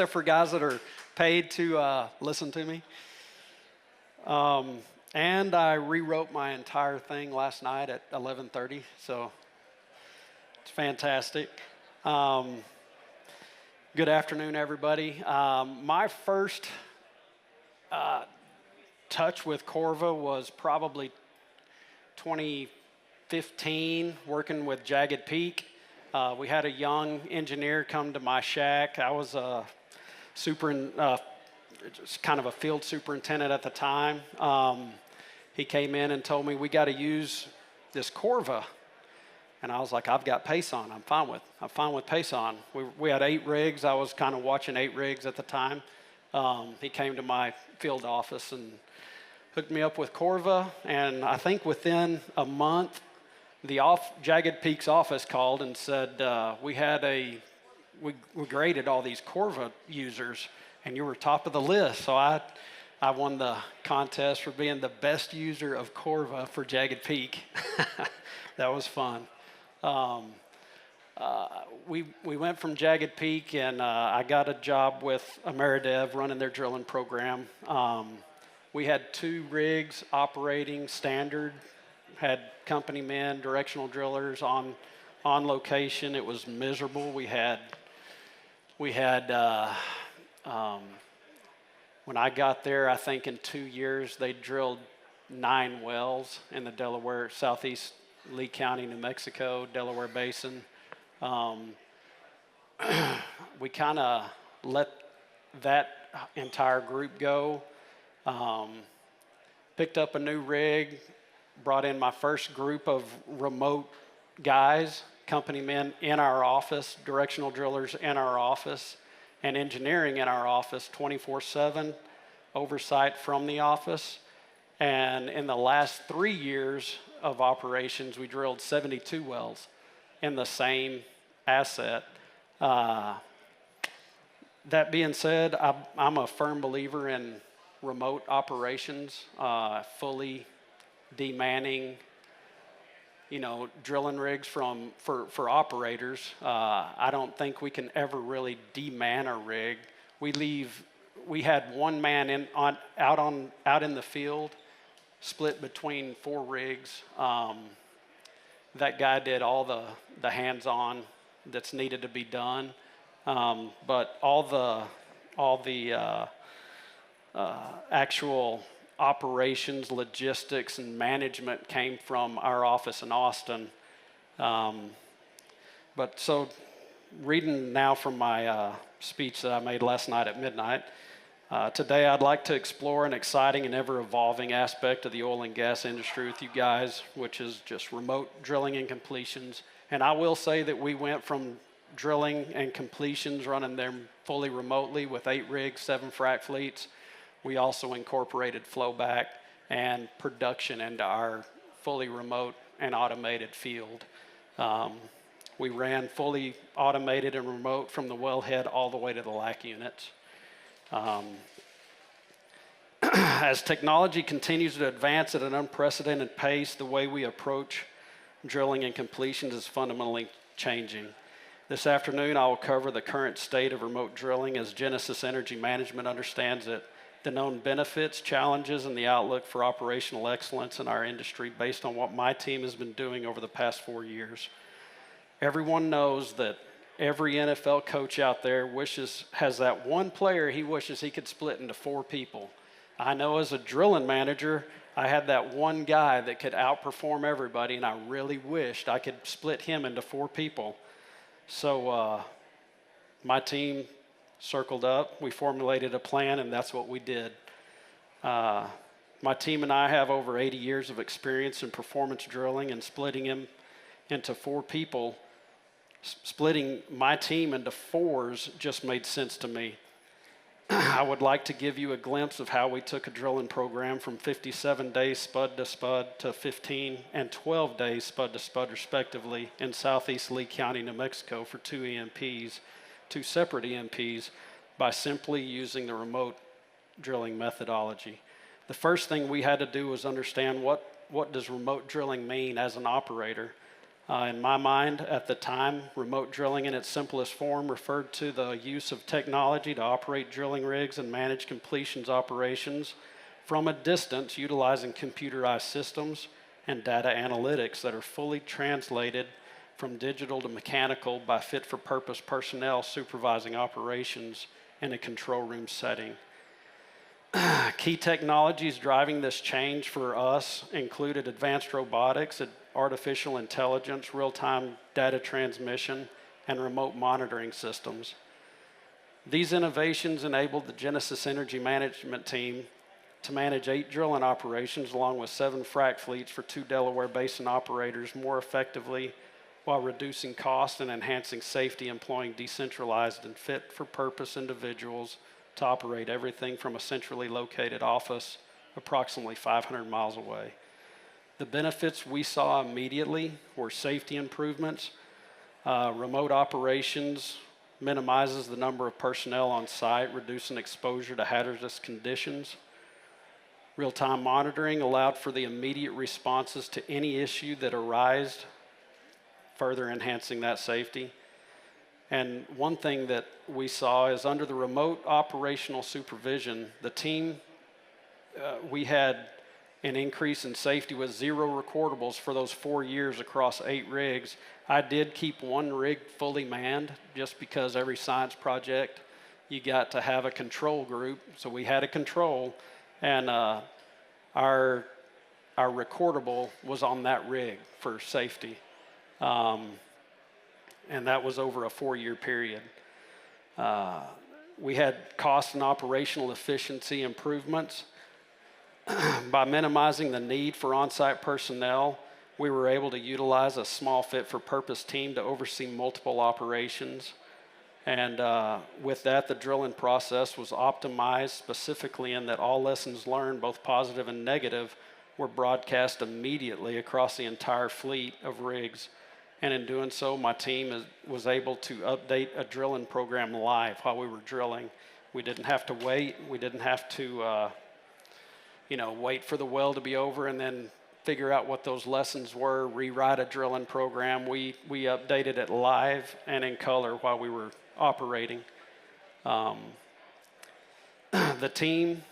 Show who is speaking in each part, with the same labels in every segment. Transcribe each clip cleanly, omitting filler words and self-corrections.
Speaker 1: Except for guys that are paid to listen to me. And I rewrote my entire thing last night at 11:30, so it's fantastic. Good afternoon, everybody. My first touch with Corva was probably 2015, working with Jagged Peak. We had a young engineer come to my shack. I was just kind of a field superintendent at the time. He came in and told me we got to use this Corva, and I was like, I've got Pason. I'm fine with Pason. We had 8 rigs. I was kind of watching 8 rigs at the time. He came to my field office and hooked me up with Corva, and I think within a month, Jagged Peak's office called and said we graded all these Corva users, and you were top of the list. So I won the contest for being the best user of Corva for Jagged Peak. That was fun. We went from Jagged Peak, and I got a job with Ameridev running their drilling program. We had 2 rigs operating standard, had company men, directional drillers on location. It was miserable. We had when I got there, I think in 2 years they drilled 9 wells in the Delaware, Southeast Lee County, New Mexico, Delaware Basin. We kind of let that entire group go. Picked up a new rig, brought in my first group of remote guys, company men in our office, directional drillers in our office, and engineering in our office 24/7, oversight from the office. And in the last 3 years of operations, we drilled 72 wells in the same asset. That being said, I'm a firm believer in remote operations, fully demanning, drilling rigs for operators. I don't think we can ever really deman a rig. We had one man out in the field, split between 4 rigs. That guy did all the hands-on that's needed to be done, but all the actual operations, logistics, and management came from our office in Austin. But so, reading now from my speech that I made last night at midnight, today I'd like to explore an exciting and ever-evolving aspect of the oil and gas industry with you guys, which is just remote drilling and completions. And I will say that we went from drilling and completions, running them fully remotely with 8 rigs, 7 frac fleets. We also incorporated flowback and production into our fully remote and automated field. We ran fully automated and remote from the wellhead all the way to the LAC units. As technology continues to advance at an unprecedented pace, the way we approach drilling and completions is fundamentally changing. This afternoon, I will cover the current state of remote drilling as Genesis Energy Management understands it, the known benefits, challenges, and the outlook for operational excellence in our industry based on what my team has been doing over the past 4 years. Everyone knows that every NFL coach out there has that one player he wishes he could split into 4 people. I know as a drilling manager, I had that one guy that could outperform everybody, and I really wished I could split him into 4 people. So my team circled up, we formulated a plan, and that's what we did. My team and I have over 80 years of experience in performance drilling, and splitting him into 4 people, splitting my team into 4s just made sense to me. I would like to give you a glimpse of how we took a drilling program from 57 days spud to spud to 15 and 12 days spud to spud respectively in Southeast Lee County, New Mexico for 2 EMPs, 2 separate EMPs, by simply using the remote drilling methodology. The first thing we had to do was understand what does remote drilling mean as an operator. In my mind, at the time, remote drilling in its simplest form referred to the use of technology to operate drilling rigs and manage completions operations from a distance utilizing computerized systems and data analytics that are fully translated from digital to mechanical by fit-for-purpose personnel supervising operations in a control room setting. Key technologies driving this change for us included advanced robotics, artificial intelligence, real-time data transmission, and remote monitoring systems. These innovations enabled the Genesis Energy Management team to manage 8 drilling operations along with 7 frac fleets for 2 Delaware Basin operators more effectively while reducing costs and enhancing safety, employing decentralized and fit-for-purpose individuals to operate everything from a centrally located office approximately 500 miles away. The benefits we saw immediately were safety improvements. Remote operations minimizes the number of personnel on site, reducing exposure to hazardous conditions. Real-time monitoring allowed for the immediate responses to any issue that arose, further enhancing that safety. And one thing that we saw is under the remote operational supervision, the team, we had an increase in safety with 0 recordables for those 4 years across 8 rigs. I did keep 1 rig fully manned just because every science project, you got to have a control group. So we had a control, and our recordable was on that rig for safety. And that was over a 4-year period. We had cost and operational efficiency improvements. By minimizing the need for on-site personnel, we were able to utilize a small fit-for-purpose team to oversee multiple operations. And with that, the drilling process was optimized specifically in that all lessons learned, both positive and negative, were broadcast immediately across the entire fleet of rigs. And in doing so, my team was able to update a drilling program live while we were drilling. We didn't have to wait. We didn't have to, wait for the well to be over and then figure out what those lessons were, rewrite a drilling program. We updated it live and in color while we were operating. The team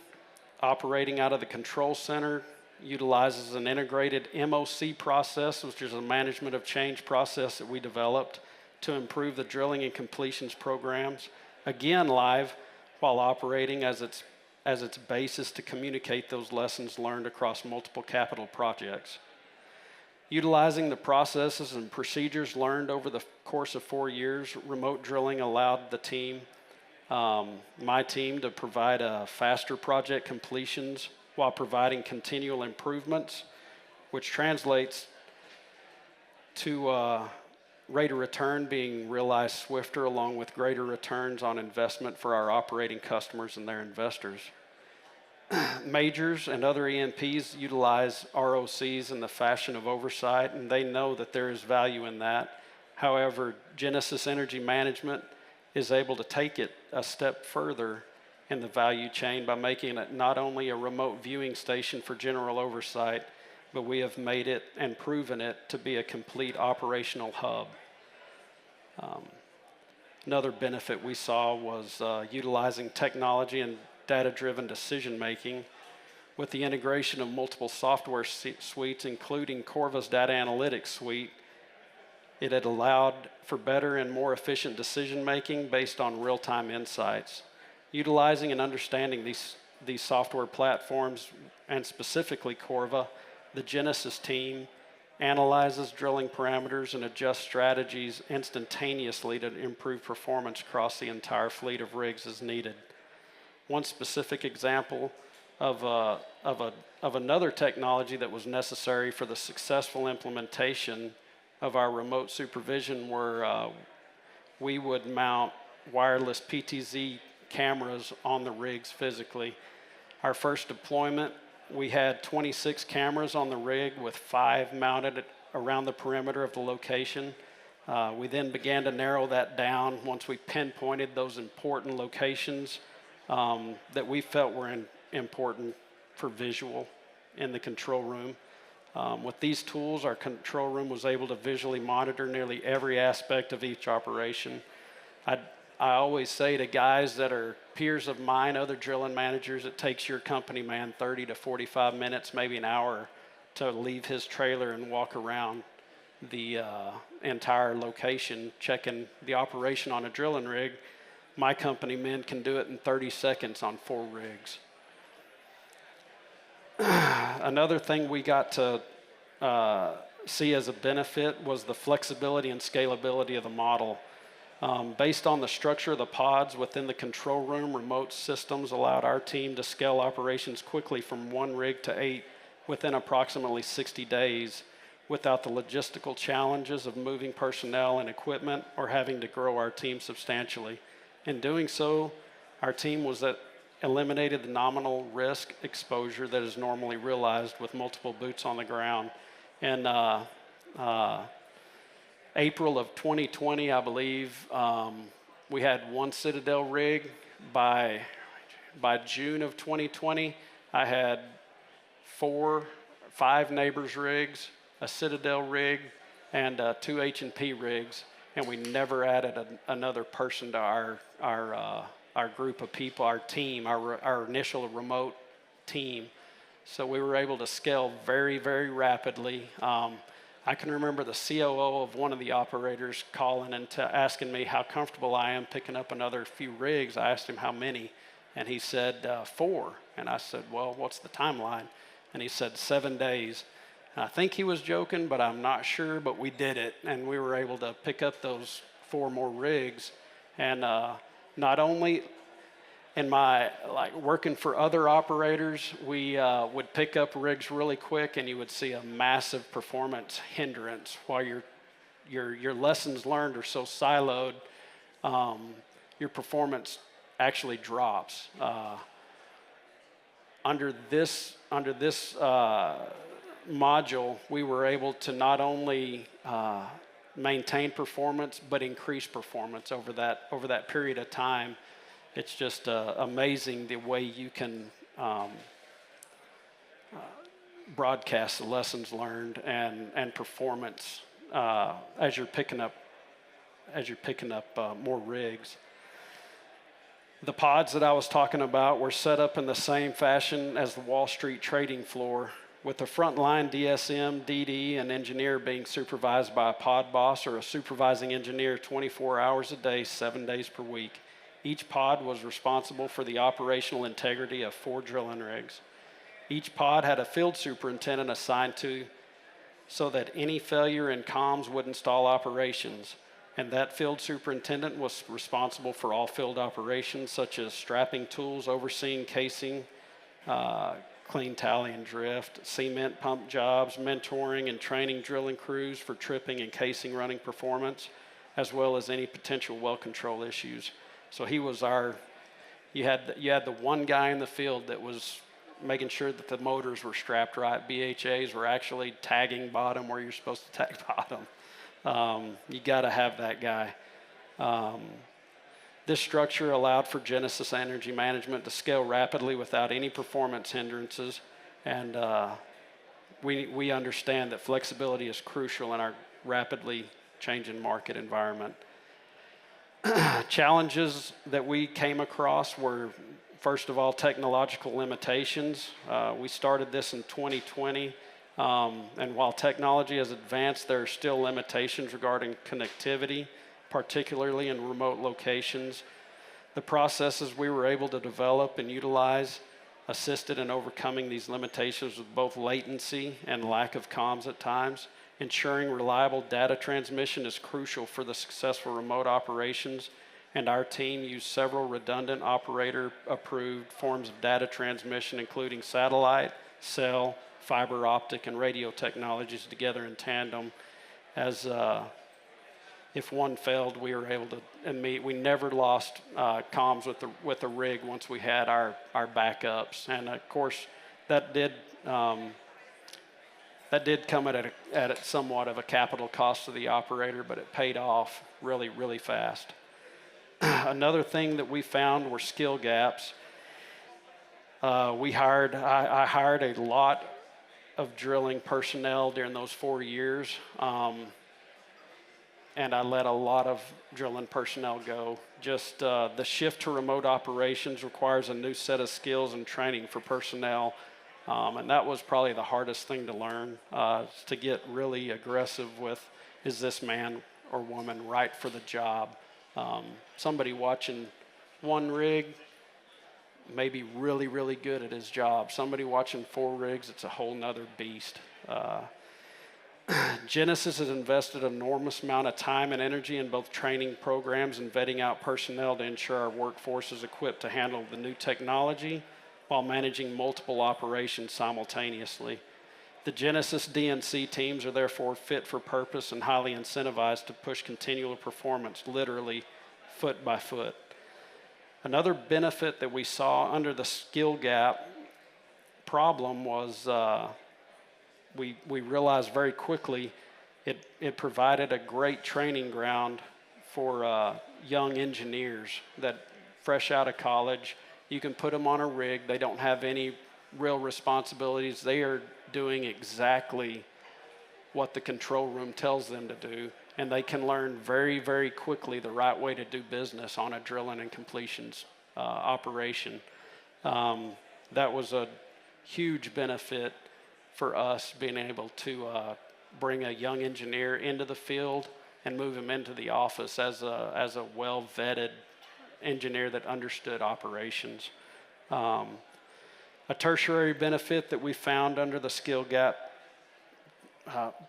Speaker 1: operating out of the control center utilizes an integrated MOC process, which is a management of change process that we developed to improve the drilling and completions programs, again live while operating as its basis to communicate those lessons learned across multiple capital projects. Utilizing the processes and procedures learned over the course of 4 years, remote drilling allowed the team, my team, to provide faster project completions while providing continual improvements, which translates to rate of return being realized swifter along with greater returns on investment for our operating customers and their investors. Majors and other E&Ps utilize ROCs in the fashion of oversight, and they know that there is value in that. However, Genesis Energy Management is able to take it a step further in the value chain by making it not only a remote viewing station for general oversight, but we have made it and proven it to be a complete operational hub. Another benefit we saw was utilizing technology and data-driven decision-making with the integration of multiple software suites, including Corva's data analytics suite. It had allowed for better and more efficient decision-making based on real-time insights. Utilizing and understanding these software platforms, and specifically Corva, the Genesis team analyzes drilling parameters and adjusts strategies instantaneously to improve performance across the entire fleet of rigs as needed. One specific example of another technology that was necessary for the successful implementation of our remote supervision were we would mount wireless PTZ cameras on the rigs physically. Our first deployment, we had 26 cameras on the rig with 5 mounted around the perimeter of the location. We then began to narrow that down once we pinpointed those important locations that we felt were important for visual in the control room. With these tools, our control room was able to visually monitor nearly every aspect of each operation. I always say to guys that are peers of mine, other drilling managers, it takes your company man 30 to 45 minutes, maybe an hour, to leave his trailer and walk around the entire location, checking the operation on a drilling rig. My company men can do it in 30 seconds on 4 rigs. Another thing we got to see as a benefit was the flexibility and scalability of the model. Based on the structure of the pods within the control room, remote systems allowed our team to scale operations quickly from 1 rig to 8 within approximately 60 days without the logistical challenges of moving personnel and equipment or having to grow our team substantially. In doing so, our team eliminated the nominal risk exposure that is normally realized with multiple boots on the ground. In April of 2020, I believe, we had 1 Citadel rig. By June of 2020, I had 5 Neighbors rigs, a Citadel rig, and 2 H&P rigs, and we never added another person to our group of people, our team, our initial remote team. So we were able to scale very, very rapidly. I can remember the COO of one of the operators calling and asking me how comfortable I am picking up another few rigs. I asked him how many, and he said 4. And I said, well, what's the timeline? And he said 7 days. And I think he was joking, but I'm not sure, but we did it. And we were able to pick up those 4 more rigs. And not only in my working for other operators, we would pick up rigs really quick, and you would see a massive performance hindrance while your lessons learned are so siloed. Your performance actually drops. Under this module, we were able to not only maintain performance but increase performance over that period of time. It's just amazing the way you can broadcast the lessons learned and performance as you're picking up more rigs. The pods that I was talking about were set up in the same fashion as the Wall Street trading floor, with the frontline DSM, DD, and engineer being supervised by a pod boss or a supervising engineer 24 hours a day, 7 days per week. Each pod was responsible for the operational integrity of 4 drilling rigs. Each pod had a field superintendent assigned to so that any failure in comms wouldn't stall operations. And that field superintendent was responsible for all field operations, such as strapping tools, overseeing casing, clean tally and drift, cement pump jobs, mentoring and training drilling crews for tripping and casing running performance, as well as any potential well control issues. So he was you had the one guy in the field that was making sure that the motors were strapped right. BHAs were actually tagging bottom where you're supposed to tag bottom. You got to have that guy. This structure allowed for Genesis Energy Management to scale rapidly without any performance hindrances, and we understand that flexibility is crucial in our rapidly changing market environment. Challenges that we came across were, first of all, technological limitations. We started this in 2020, and while technology has advanced, there are still limitations regarding connectivity, particularly in remote locations. The processes we were able to develop and utilize assisted in overcoming these limitations with both latency and lack of comms at times. Ensuring reliable data transmission is crucial for the successful remote operations, and our team used several redundant operator-approved forms of data transmission, including satellite, cell, fiber optic, and radio technologies together in tandem. As if one failed, we were able to meet. We never lost comms with the rig once we had our backups, and of course that did come at somewhat of a capital cost to the operator, but it paid off really, really fast. Another thing that we found were skill gaps. I hired a lot of drilling personnel during those 4 years, and I let a lot of drilling personnel go. Just the shift to remote operations requires a new set of skills and training for personnel, and that was probably the hardest thing to learn, to get really aggressive with, is this man or woman right for the job? Somebody watching one rig may be really, really good at his job. Somebody watching 4 rigs, it's a whole nother beast. Genesis has invested an enormous amount of time and energy in both training programs and vetting out personnel to ensure our workforce is equipped to handle the new technology while managing multiple operations simultaneously. The Genesis DNC teams are therefore fit for purpose and highly incentivized to push continual performance, literally foot by foot. Another benefit that we saw under the skill gap problem was we realized very quickly it provided a great training ground for young engineers that fresh out of college. You can put them on a rig. They don't have any real responsibilities. They are doing exactly what the control room tells them to do, and they can learn very, very quickly the right way to do business on a drilling and completions operation. That was a huge benefit for us, being able to bring a young engineer into the field and move him into the office as a well-vetted engineer that understood operations. A tertiary benefit that we found under the skill gap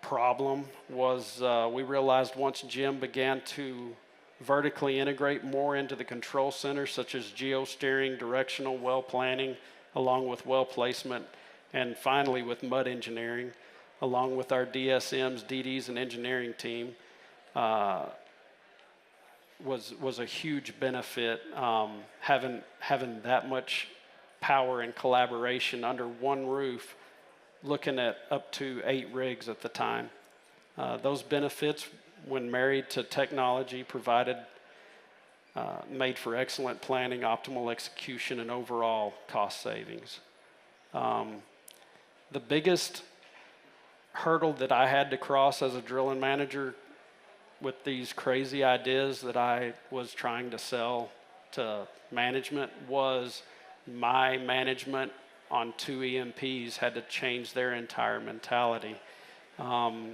Speaker 1: problem was we realized once Jim began to vertically integrate more into the control center, such as geosteering, directional well planning, along with well placement, and finally with mud engineering, along with our DSMs, DDs, and engineering team, was a huge benefit. Having that much power and collaboration under one roof, looking at up to 8 rigs at the time. Those benefits, when married to technology, made for excellent planning, optimal execution, and overall cost savings. The biggest hurdle that I had to cross as a drilling manager with these crazy ideas that I was trying to sell to management was my management on 2 EMPs had to change their entire mentality.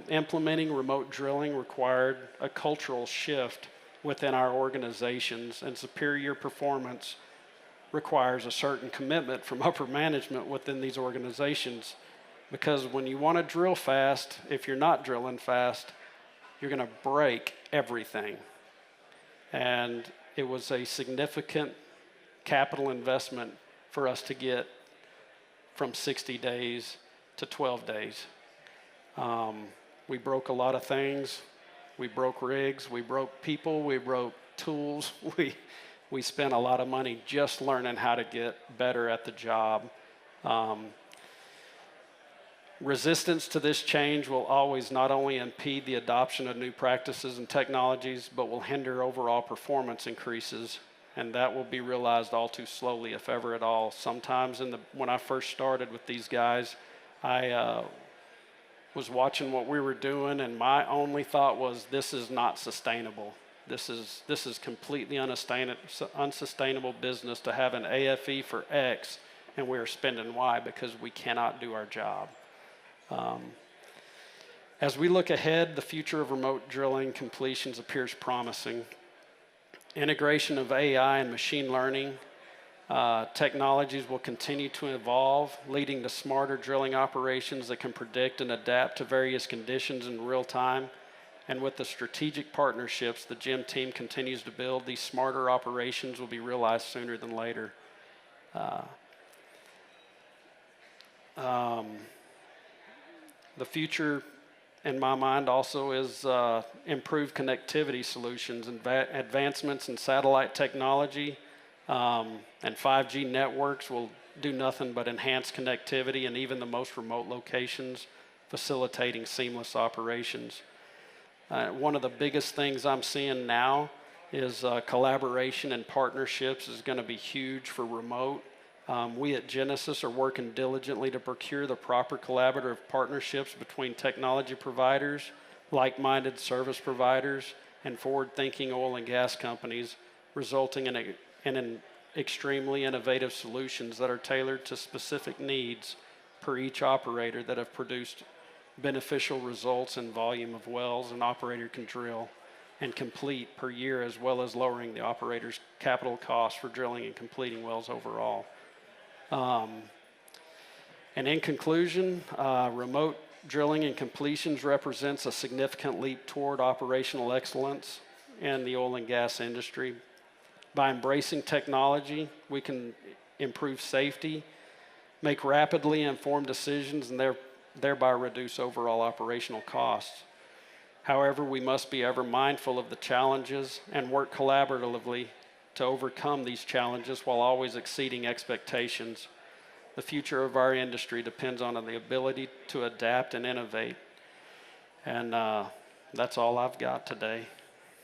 Speaker 1: Implementing remote drilling required a cultural shift within our organizations, and superior performance requires a certain commitment from upper management within these organizations. Because when you want to drill fast, if you're not drilling fast, you're going to break everything. And it was a significant capital investment for us to get from 60 days to 12 days. We broke a lot of things. We broke rigs, we broke people, we broke tools. We spent a lot of money just learning how to get better at the job. Resistance to this change will always not only impede the adoption of new practices and technologies, but will hinder overall performance increases, and that will be realized all too slowly, if ever at all. Sometimes when I first started with these guys, I was watching what we were doing, and my only thought was, this is not sustainable. This is completely unsustainable business to have an AFE for X, and we're spending Y because we cannot do our job. As we look ahead, the future of remote drilling completions appears promising. Integration of AI and machine learning technologies will continue to evolve, leading to smarter drilling operations that can predict and adapt to various conditions in real time. And with the strategic partnerships the GEM team continues to build, these smarter operations will be realized sooner than later. The future, in my mind, also is improved connectivity solutions and advancements in satellite technology and 5G networks will do nothing but enhance connectivity in even the most remote locations, facilitating seamless operations. One of the biggest things I'm seeing now is collaboration and partnerships is going to be huge for remote. We at Genesis are working diligently to procure the proper collaborative partnerships between technology providers, like-minded service providers, and forward-thinking oil and gas companies, resulting in extremely innovative solutions that are tailored to specific needs per each operator that have produced beneficial results in volume of wells an operator can drill and complete per year, as well as lowering the operator's capital costs for drilling and completing wells overall. And in conclusion, remote drilling and completions represents a significant leap toward operational excellence in the oil and gas industry. By embracing technology, we can improve safety, make rapidly informed decisions, and thereby reduce overall operational costs. However, we must be ever mindful of the challenges and work collaboratively to overcome these challenges while always exceeding expectations. The future of our industry depends on the ability to adapt and innovate. And that's all I've got today.